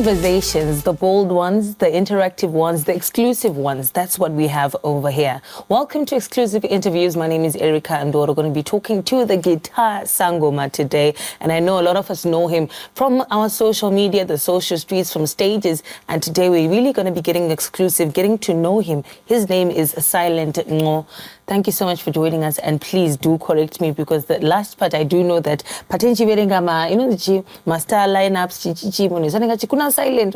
conversations, the bold ones, the interactive ones, the exclusive ones. That's what we have over here. Welcome to Exclusive Interviews. My name is Ndoro. We're going to be talking to the guitar Sangoma today. And I know a lot of us know him from our social media, the social streets, from stages. And today we're really going to be getting exclusive, getting to know him. His name is Sylent Nqo. Thank you so much for joining us, and please do correct me, because the last part I do know that patenti verengama, you know, the master lineups kuna silent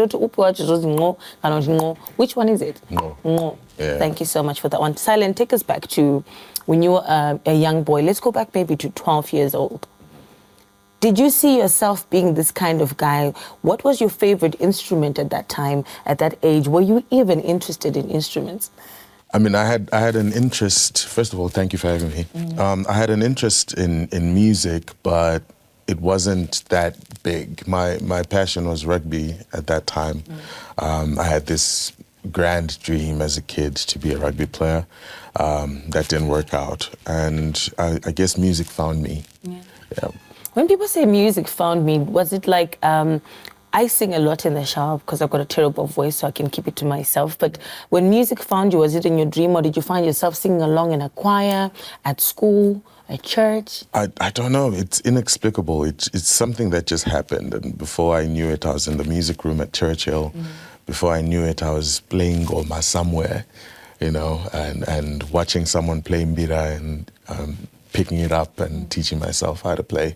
which one is it? No. Yeah. Thank you so much for that one. Sylent, take us back to when you were a young boy. Let's go back maybe to 12 years old. Did you see yourself being this kind of guy? What was your favorite instrument at that time, at that age? Were you even interested in instruments? I mean, I had an interest. First of all, thank you for having me. I had an interest in music, but it wasn't that big. My passion was rugby at that time. I had this grand dream as a kid to be a rugby player. That didn't work out, and I guess music found me. Yeah. When people say music found me, was it like, I sing a lot in the shower because I've got a terrible voice, so I can keep it to myself. But when music found you, was it in your dream, or did you find yourself singing along in a choir, at school, at church? I don't know. It's inexplicable. It's something that just happened. And before I knew it, I was in the music room at Churchill. Before I knew it, I was playing Goma somewhere, you know, and watching someone play mbira and picking it up and teaching myself how to play.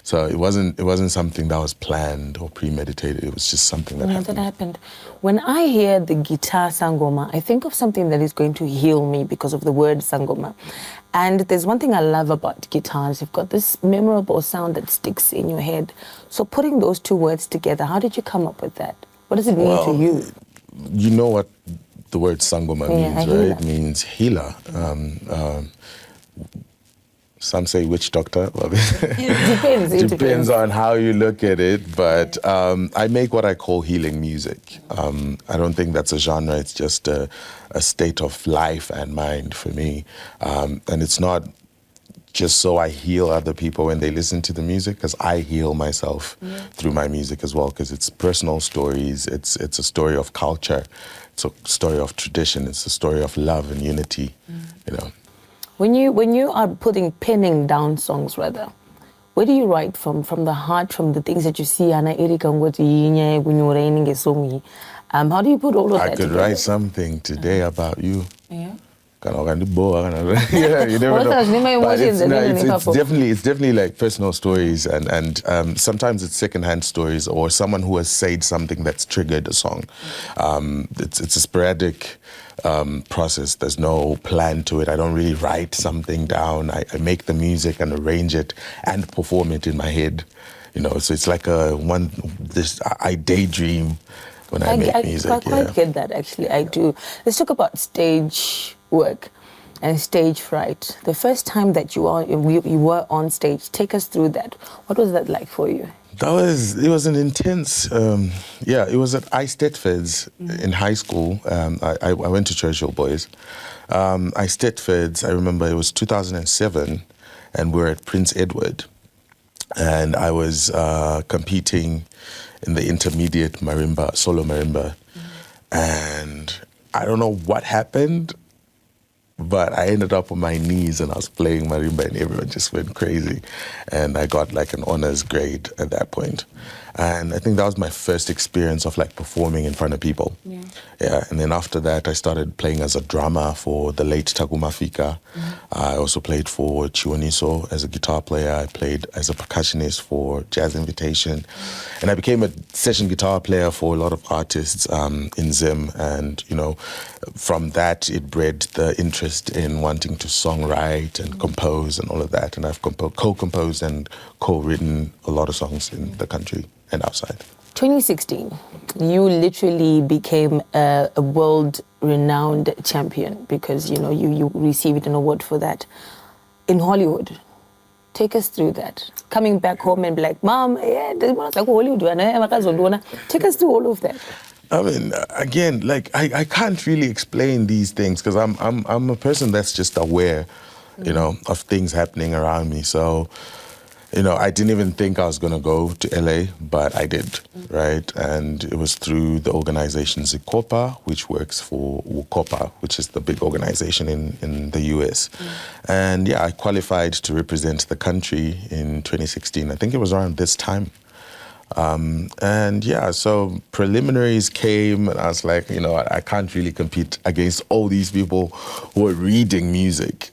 So it wasn't something that was planned or premeditated. It was just something that happened. When I hear the guitar Sangoma, I think of something that is going to heal me because of the word Sangoma. And there's one thing I love about guitars. You've got this memorable sound that sticks in your head. So putting those two words together, how did you come up with that? What does it mean to you? You know what the word Sangoma means, right? It means healer. Some say witch doctor. It depends on how you look at it. But I make what I call healing music. I don't think that's a genre. It's just a state of life and mind for me. And it's not just so I heal other people when they listen to the music, because I heal myself through my music as well, because it's personal stories. It's a story of culture. It's a story of tradition. It's a story of love and unity, you know. When you are penning down songs, rather, where do you write from? From the heart, from the things that you see? How do you put all of that I could together? write something today about you. Yeah. Yeah, you never know. But it's definitely like personal stories, and sometimes it's secondhand stories, or someone who has said something that's triggered a song. It's a sporadic process. There's no plan to it. I don't really write something down. I make the music and arrange it and perform it in my head. You know, so it's like I daydream when I make music. I quite get that, actually. I do. Let's talk about stage work and stage fright. The first time that you were on stage, take us through that. What was that like for you? It was an intense, it was at Eisteddfods in high school. I went to Churchill Boys. Eisteddfods, I remember it was 2007, and we were at Prince Edward. And I was competing in the intermediate marimba, solo marimba. And I don't know what happened, but I ended up on my knees and I was playing marimba and everyone just went crazy. And I got like an honors grade at that point. And I think that was my first experience of like performing in front of people. Yeah. And then after that, I started playing as a drummer for the late Takuma Fika. I also played for Chiwoniso as a guitar player. I played as a percussionist for Jazz Invitation. And I became a session guitar player for a lot of artists in Zim. And, you know, from that, it bred the interest in wanting to songwrite and compose and all of that. And I've co-composed and co-written a lot of songs in the country and outside. 2016, you literally became a world-renowned champion, because, you know, you received an award for that in Hollywood. Take us through that. Coming back home and be like, Mom, like Hollywood. Take us through all of that. I mean, again, like I can't really explain these things, because I'm a person that's just aware, you know, of things happening around me. So You know, I didn't even think I was going to go to LA, but I did, right? And it was through the organization Zikopa, which works for Wukopa, which is the big organization in the US. And yeah, I qualified to represent the country in 2016. I think it was around this time. And yeah, so preliminaries came and I was like, you know, I can't really compete against all these people who are reading music.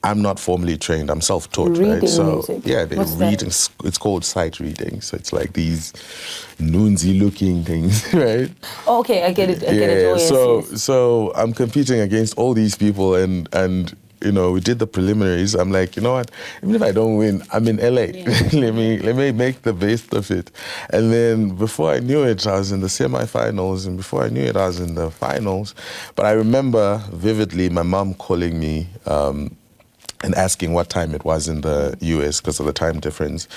I'm not formally trained, I'm self-taught, right? So music. yeah, they're What's reading, it's called sight reading. So it's like these noonsy looking things, right? Oh, okay, I get it. I get it. Oh, yes, So I'm competing against all these people and you know, we did the preliminaries. I'm like, you know what? Even if I don't win, I'm in LA. Yeah. let me make the best of it. And then before I knew it, I was in the semifinals, and before I knew it, I was in the finals. But I remember vividly my mom calling me and asking what time it was in the US because of the time difference.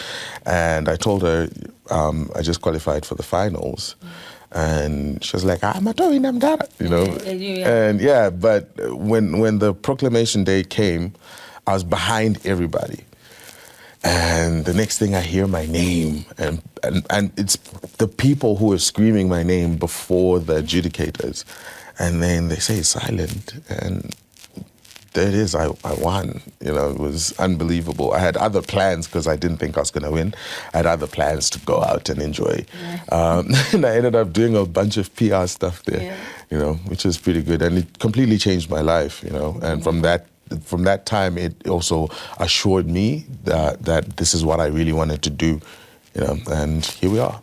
And I told her I just qualified for the finals. And she was like, I'm a doing them that, you know. And yeah, but when the proclamation day came, I was behind everybody. And the next thing I hear my name, and it's the people who are screaming my name before the adjudicators. And then they say Sylent, and there it is, I won. You know, it was unbelievable. I had other plans because I didn't think I was going to win. I had other plans to go out and enjoy. And I ended up doing a bunch of PR stuff there, you know, which was pretty good. And it completely changed my life, you know. And from that time, it also assured me that this is what I really wanted to do, you know, and here we are.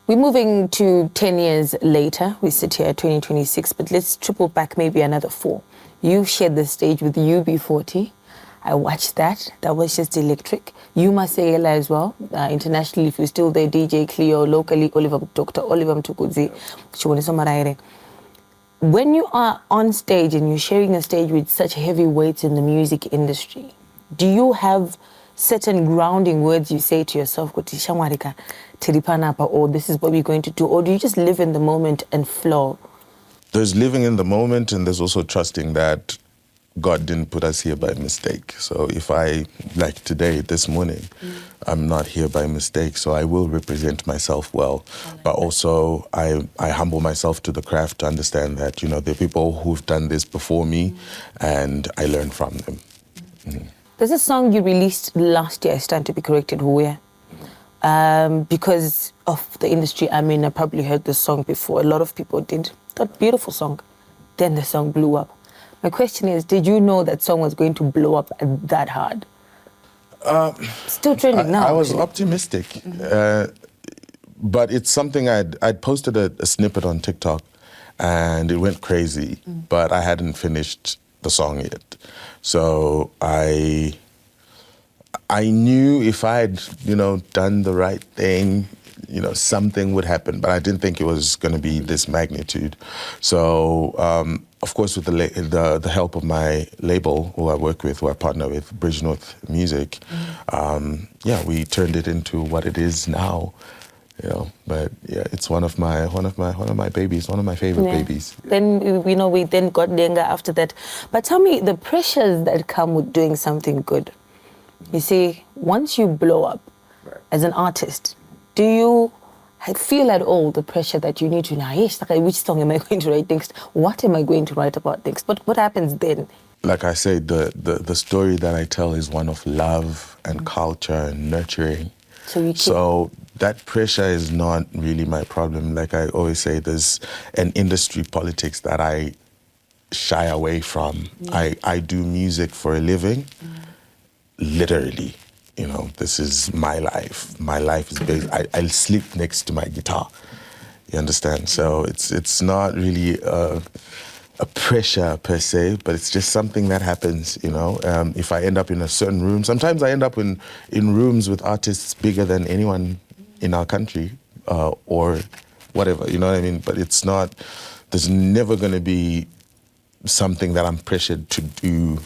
We're moving to 10 years later. We sit here at 2026, but let's triple back maybe another 4. You shared the stage with UB40. I watched that. That was just electric. You Masela as well. Internationally, if you're still there, DJ Cleo, locally, Dr. Oliver Mtukudzi, Chiwoniso Maraire. When you are on stage and you're sharing a stage with such heavyweights in the music industry, do you have certain grounding words you say to yourself, or this is what we're going to do, or do you just live in the moment and flow? There's living in the moment, and there's also trusting that God didn't put us here by mistake. So if I, like today, this morning, I'm not here by mistake, so I will represent myself well. But also, I humble myself to the craft to understand that, you know, there are people who've done this before me, and I learn from them. There's a song you released last year, I stand to be corrected, Huya. Because of the industry I'm in, I probably heard the song before. A lot of people did. That beautiful song. Then the song blew up. My question is, did you know that song was going to blow up that hard? Still trending now. I was optimistic, but it's something I'd posted a snippet on TikTok, and it went crazy. But I hadn't finished the song yet, so I knew if I had, you know, done the right thing, you know, something would happen, but I didn't think it was going to be this magnitude. So, of course, with the help of my label, who I work with, who I partner with, Bridge North Music, yeah, we turned it into what it is now. You know, but yeah, it's one of my babies, one of my favorite babies. Then you know, we then got Denga after that. But tell me the pressures that come with doing something good. You see, once you blow up as an artist, do you feel at all the pressure that you need to know, yes, which song am I going to write next? What am I going to write about next? But what happens then? Like I said, the story that I tell is one of love and culture and nurturing. So that pressure is not really my problem. Like I always say, there's an industry politics that I shy away from. I do music for a living, literally. You know, this is my life. My life is based, I'll sleep next to my guitar. You understand? So it's not really a pressure per se, but it's just something that happens, you know. If I end up in a certain room, sometimes I end up in rooms with artists bigger than anyone in our country or whatever, you know what I mean? But it's not, there's never going to be something that I'm pressured to do,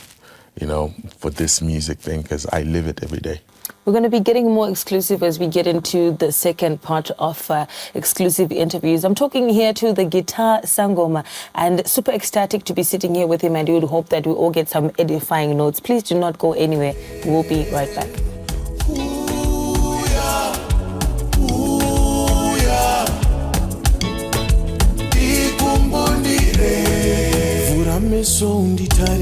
you know, for this music thing, because I live it every day. We're going to be getting more exclusive as we get into the second part of exclusive interviews. I'm talking here to the guitar Sangoma, and super ecstatic to be sitting here with him, and we would hope that we all get some edifying notes. Please do not go anywhere. We'll be right back.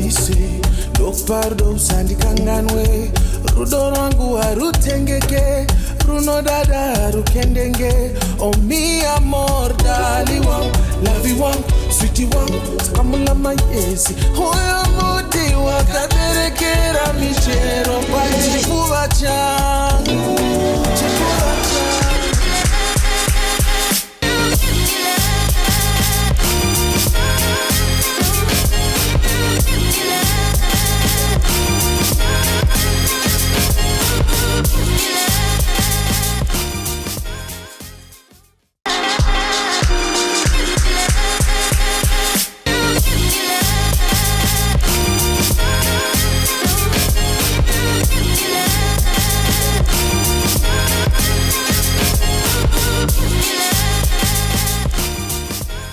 undiswe ndopardo usandikanganwe rudo rwangu harutengeke runodada harukendenge oh mi amor dali wangu lavi wangu switi wangu sakamula mayezi huyo muti wakaberekera michero pachifuva changu chifuva changu.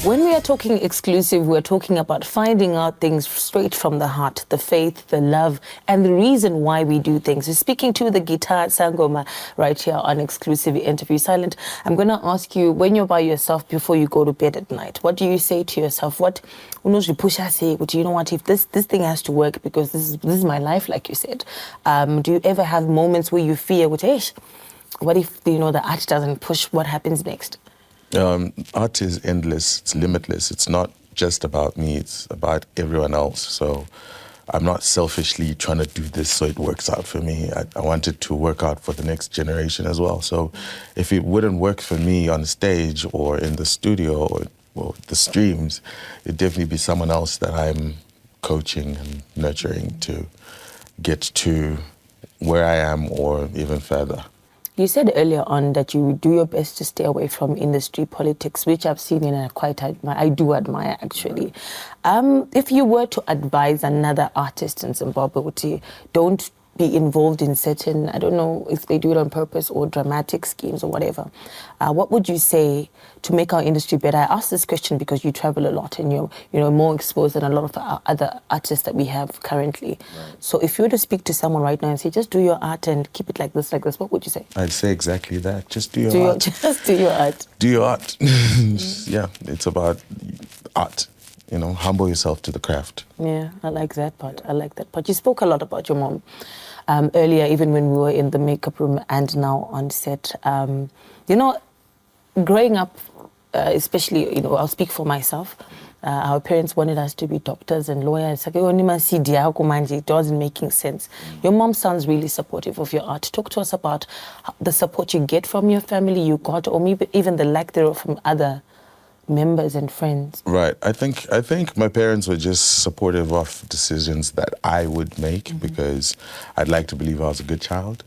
When we are talking exclusive, we're talking about finding out things straight from the heart, the faith, the love, and the reason why we do things. We're speaking to the guitar sangoma right here on Exclusive Interview. Sylent, I'm going to ask you, when you're by yourself before you go to bed at night, what do you say to yourself? What you know what, if this thing has to work because this is my life, like you said. Do you ever have moments where you fear, what if, the art doesn't push, what happens next? Art is endless, it's limitless. It's not just about me, it's about everyone else. So I'm not selfishly trying to do this so it works out for me. I want it to work out for the next generation as well. So if it wouldn't work for me on stage or in the studio or the streams, it'd definitely be someone else that I'm coaching and nurturing to get to where I am or even further. You said earlier on that you would do your best to stay away from industry politics, which I've seen and I do admire actually. If you were to advise another artist in Zimbabwe, don't be involved in certain, I don't know if they do it on purpose or dramatic schemes or whatever, what would you say to make our industry better? I ask this question because you travel a lot and you're more exposed than a lot of other artists that we have currently. Right. So if you were to speak to someone right now and say, just do your art and keep it like this, what would you say? I'd say exactly that. Just do your art. Just do your art. Do your art. Yeah, it's about art. Humble yourself to the craft. Yeah, I like that part. You spoke a lot about your mom earlier, even when we were in the makeup room and now on set. Growing up, especially, I'll speak for myself. Our parents wanted us to be doctors and lawyers. It wasn't making sense. Your mom sounds really supportive of your art. Talk to us about the support you get from your family, you got, or maybe even the lack thereof from other members and friends. Right. I think my parents were just supportive of decisions that I would make because I'd like to believe I was a good child.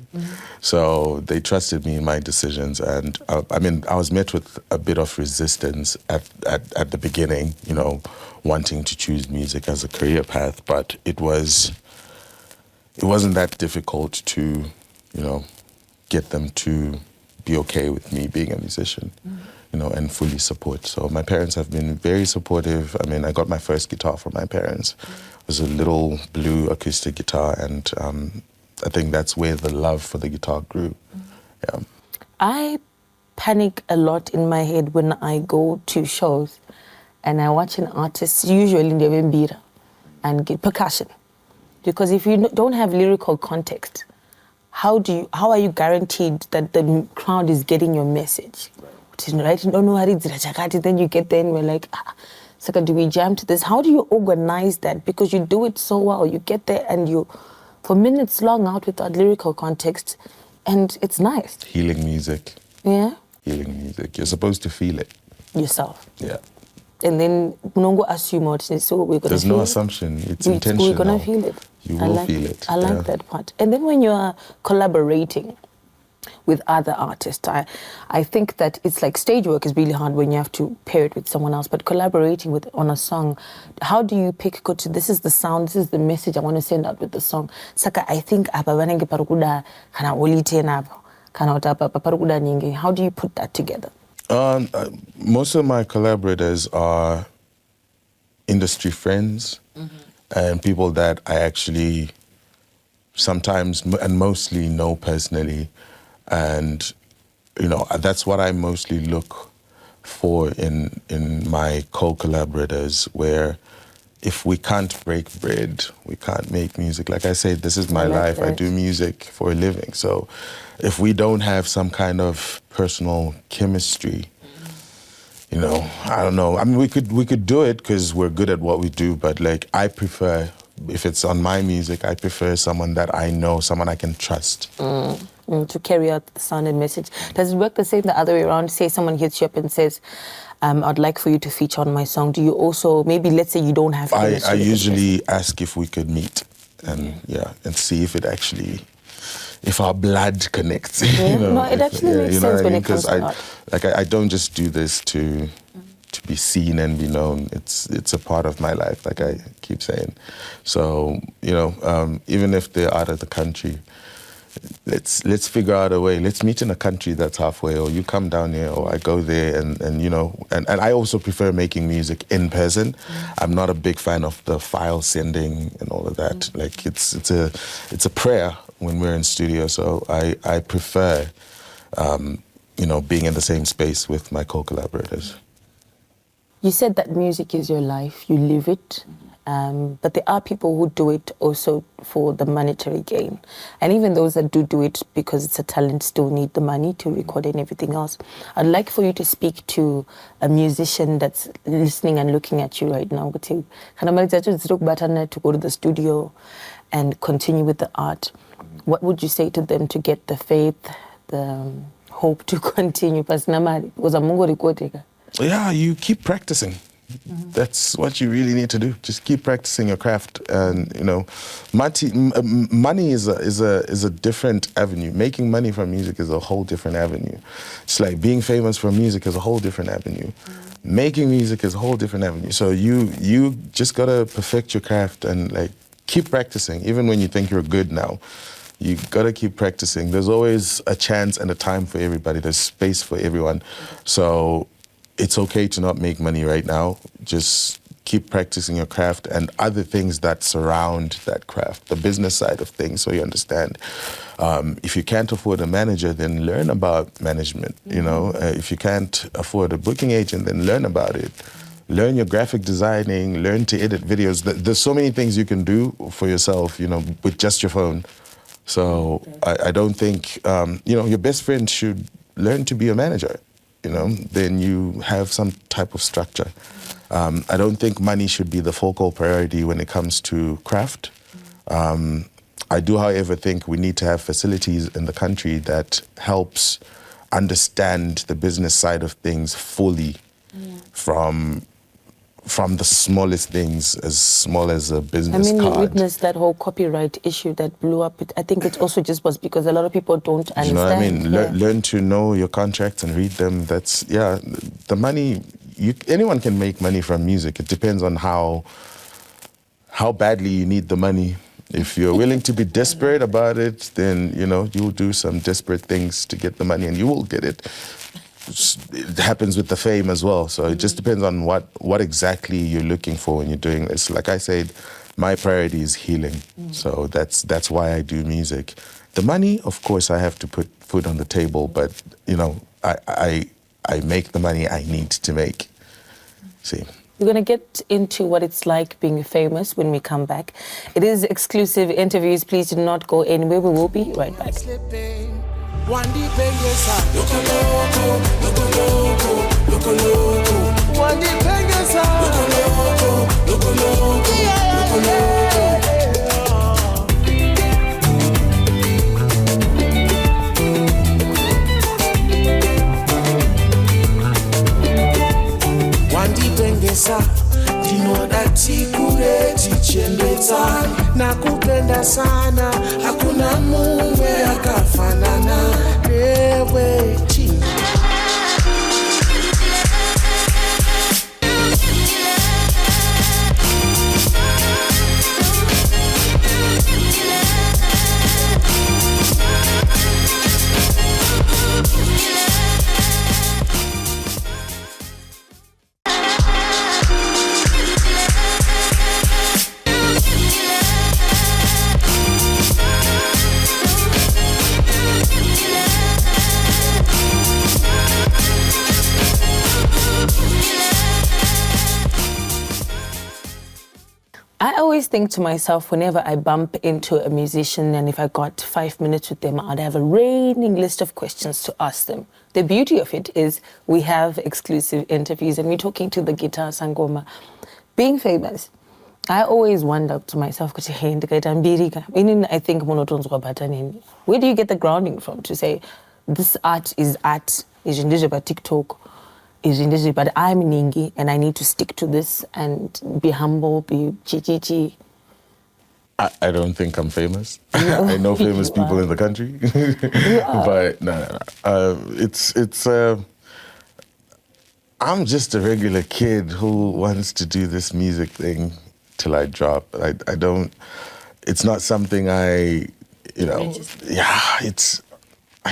So they trusted me in my decisions, and I was met with a bit of resistance at the beginning, wanting to choose music as a career path, but it wasn't that difficult to, get them to be okay with me being a musician. And fully support. So my parents have been very supportive. I got my first guitar from my parents. It was a little blue acoustic guitar, and I think that's where the love for the guitar grew. Yeah. I panic a lot in my head when I go to shows and I watch an artist, usually in the Mbira, and get percussion. Because if you don't have lyrical context, how are you guaranteed that the crowd is getting your message? Right? You don't know how to then you get there and we're like, so do we jam to this? How do you organize that? Because you do it so well. You get there and you, for minutes long out without lyrical context, and it's nice. Healing music. Yeah? Healing music. You're supposed to feel it. Yourself. Yeah. And then no assume what so we're gonna There's feel no it. Assumption. It's intentional. We're gonna feel it. You will feel it. I like that part. And then when you are collaborating with other artists, I think that it's like stage work is really hard when you have to pair it with someone else, but collaborating on a song, how do you pick, this is the sound, this is the message I want to send out with the song. Saka, I think how do you put that together? Most of my collaborators are industry friends and people that I actually sometimes and mostly know personally. And, that's what I mostly look for in my co-collaborators, where if we can't break bread, we can't make music. Like I said, this is my life. I do music for a living. So if we don't have some kind of personal chemistry, you know, I don't know. I mean, we could do it because we're good at what we do, but like I prefer, if it's on my music, I prefer someone that I know, someone I can trust. To carry out the sound and message. Does it work the same the other way around? Say someone hits you up and says, I'd like for you to feature on my song. Do you also, maybe let's say you don't have I usually ask if we could meet and and see if it actually, if our blood connects. Yeah. You know, No, it actually makes sense when it comes to art. I don't just do this to be seen and be known. It's a part of my life, like I keep saying. So, you know, even if they're out of the country, let's figure out a way. Let's meet in a country that's halfway, or you come down here, or I go there, and you know, and I also prefer making music in person. I'm not a big fan of the file sending and all of that. Like it's a prayer when we're in studio. So I prefer, you know, being in the same space with my co-collaborators. You said that music is your life, you live it, but there are people who do it also for the monetary gain. And even those that do it because it's a talent still need the money to record and everything else. I'd like for you to speak to a musician that's listening and looking at you right now. To go to the studio and continue with the art. What would you say to them to get the faith, the hope to continue? Yeah, you keep practicing. That's what you really need to do. Just keep practicing your craft, and you know, money is a different avenue. Making money from music is a whole different avenue. It's like being famous from music is a whole different avenue. Making music is a whole different avenue. So you just gotta perfect your craft and like keep practicing, even when you think you're good now. You gotta keep practicing. There's always a chance and a time for everybody. There's space for everyone. So it's okay to not make money right now. Just keep practicing your craft and other things that surround that craft, the business side of things, so you understand. If you can't afford a manager, then learn about management. You know, if you can't afford a booking agent, then learn about it. Learn your graphic designing, learn to edit videos. There's so many things you can do for yourself, you know, with just your phone. So I don't think, you know, your best friend should learn to be a manager. You know, then you have some type of structure. I don't think money should be the focal priority when it comes to craft. I do, however, think we need to have facilities in the country that helps understand the business side of things fully, from the smallest things, as small as a business card. You witnessed that whole copyright issue that blew up. I think it also just was because a lot of people don't understand. You know what I mean? Learn to know your contracts and read them. That's, the money, anyone can make money from music. It depends on how badly you need the money. If you're willing to be desperate about it, then, you know, you'll do some desperate things to get the money and you will get it. It happens with the fame as well. So it just depends on what exactly you're looking for when you're doing this. Like I said, my priority is healing. So that's why I do music. The money, of course, I have to put food on the table, but you know, I make the money I need to make. See. We're going to get into what it's like being famous when we come back. It is exclusive interviews. Please do not go anywhere. We will be right back. Loco, loco, loco, loco, loco, loco. One day, loco, loco, loco, loco, loco, loco. Wandipengesa ndinoda tikure tichembedza nakupenda sana hakuna mumwe akafanana newe chini. think to myself, whenever I bump into a musician and if I got 5 minutes with them, I'd have a raining list of questions to ask them. The beauty of it is we have exclusive interviews and we're talking to the guitar sangoma. Being famous, I always wonder to myself, I think, where do you get the grounding from to say, this art, is about TikTok, but I'm Ningi and I need to stick to this and be humble, be chi. I don't think I'm famous. I know famous people in the country. But no. I'm just a regular kid who wants to do this music thing till I drop. It's not something I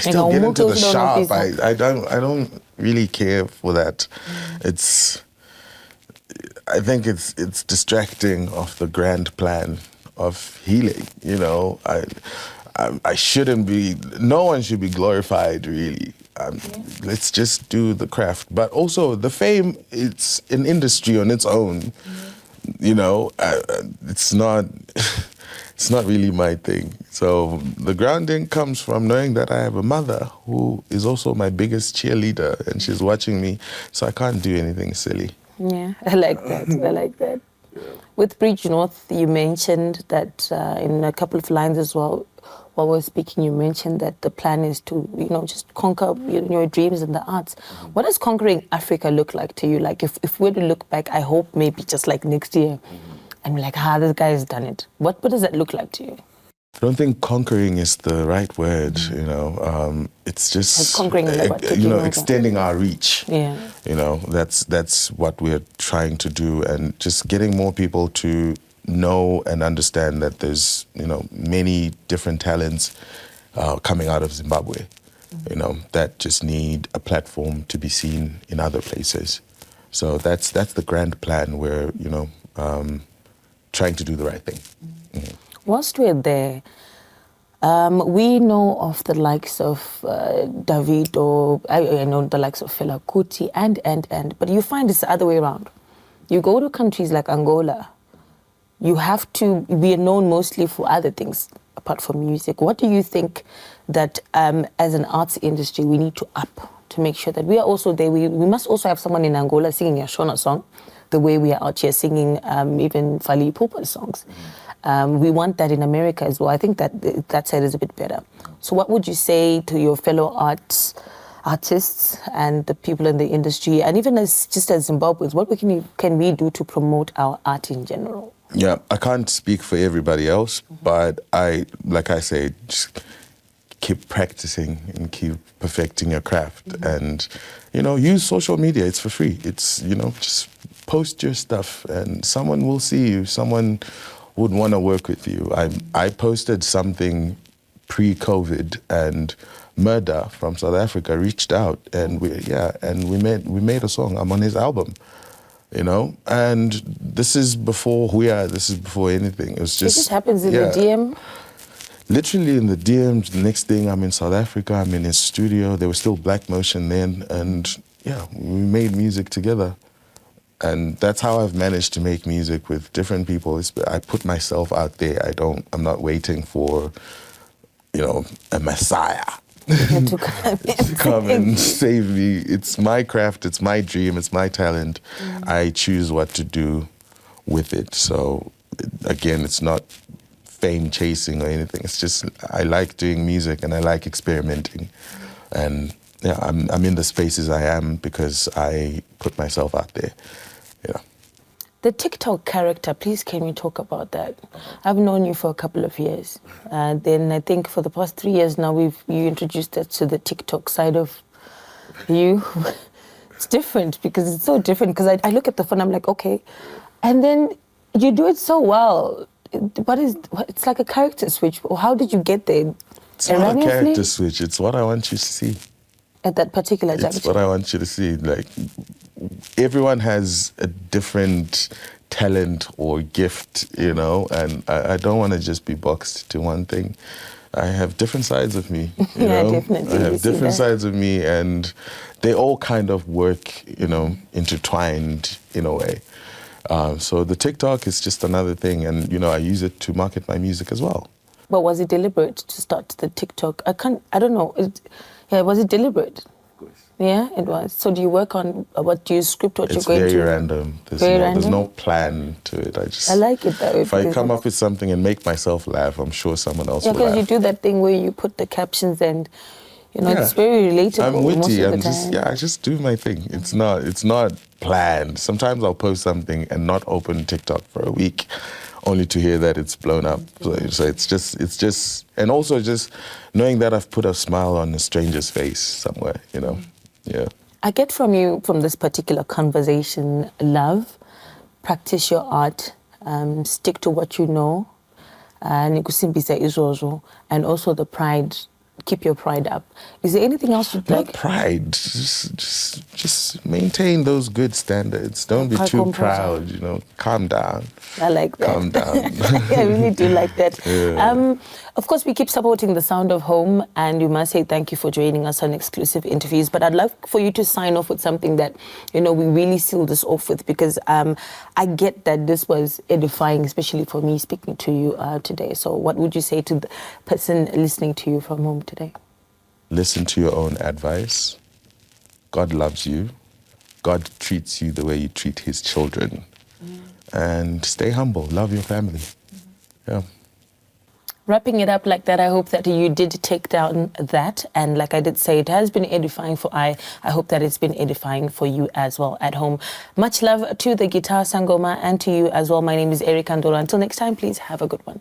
still get into the shop. I don't really care for that. I think it's distracting of the grand plan of healing, I shouldn't be, no one should be glorified really. Let's just do the craft. But also the fame, it's an industry on its own, it's not really my thing. So the grounding comes from knowing that I have a mother who is also my biggest cheerleader and she's watching me, so I can't do anything silly. Yeah, I like that. With Bridge North, you mentioned that in a couple of lines as well, while we were speaking, you mentioned that the plan is to, just conquer your dreams in the arts. What does conquering Africa look like to you? Like, if we were to look back, I hope maybe just like next year, and be like, this guy has done it. What does that look like to you? I don't think conquering is the right word, it's just like conquering, extending our reach. Yeah. That's what we're trying to do, and just getting more people to know and understand that there's, many different talents coming out of Zimbabwe, that just need a platform to be seen in other places. So that's the grand plan. We're, trying to do the right thing. Mm-hmm. Whilst we're there, we know of the likes of Davido, I know the likes of Fela Kuti, but you find it's the other way around. You go to countries like Angola, you have to be known mostly for other things apart from music. What do you think that as an arts industry we need to up to make sure that we are also there? We must also have someone in Angola singing a Shona song, the way we are out here singing even Fali Ipupa's songs. We want that in America as well. I think that side is a bit better. So what would you say to your fellow artists and the people in the industry, and even as Zimbabweans, what can we do to promote our art in general? Yeah, I can't speak for everybody else, but like I say, just keep practicing and keep perfecting your craft, and use social media. It's for free. It's just post your stuff, and someone will see you. Someone would want to work with you. I posted something pre-COVID, and Murder from South Africa reached out, and we made a song. I'm on his album, and this is before Huya. This is before anything. It just happens in the DM. Literally in the DMs. The next thing, I'm in South Africa. I'm in his studio. There was still Black Motion then, and we made music together. And that's how I've managed to make music with different people. I put myself out there. I'm not waiting for, a messiah to come and save me. It's my craft, it's my dream, it's my talent. I choose what to do with it. So again, it's not fame chasing or anything. It's just I like doing music and I like experimenting. And I'm in the spaces I am because I put myself out there. The TikTok character, please can we talk about that? I've known you for a couple of years. Then I think for the past 3 years now, you introduced us to the TikTok side of you. It's different because it's so different, because I look at the phone, I'm like, okay. And then you do it so well. It's like a character switch. How did you get there? It's not a character switch. It's what I want you to see. At that particular juncture. It's what I want you to see. Like, everyone has a different talent or gift, and I don't want to just be boxed to one thing. I have different sides of me. Definitely. I have different sides of me, and they all kind of work, intertwined in a way. So the TikTok is just another thing, and I use it to market my music as well. But was it deliberate to start the TikTok? I don't know. Was it deliberate? Of course. Yeah, it was. So do you work on, what do you script what you're going to? It's very random. There's no plan to it. I like it that way. If I come up with something and make myself laugh, I'm sure someone else will laugh. Yeah, because you do that thing where you put the captions and, it's very relatable. I'm witty. Most of the time. I just do my thing. It's not planned. Sometimes I'll post something and not open TikTok for a week, only to hear that it's blown up. So it's just, and also just knowing that I've put a smile on a stranger's face somewhere, Yeah. I get from you, from this particular conversation, love, practice your art, stick to what you know, and also the pride. Keep your pride up. Is there anything else you'd like? Not pride. Just maintain those good standards. Don't be too proud. Calm down. I like that. Calm down. I really do like that. Yeah. Of course, we keep supporting the sound of home, and we must say thank you for joining us on exclusive interviews. But I'd love for you to sign off with something that we really seal this off with, because I get that this was edifying, especially for me speaking to you today. So, what would you say to the person listening to you from home today? Listen to your own advice. God loves you. God treats you the way you treat his children. And stay humble. Love your family. Yeah. Wrapping it up like that, I hope that you did take down that. And like I did say, it has been edifying for I hope that it's been edifying for you as well at home. Much love to the guitar Sangoma and to you as well. My name is Ndoro. Until next time, please have a good one.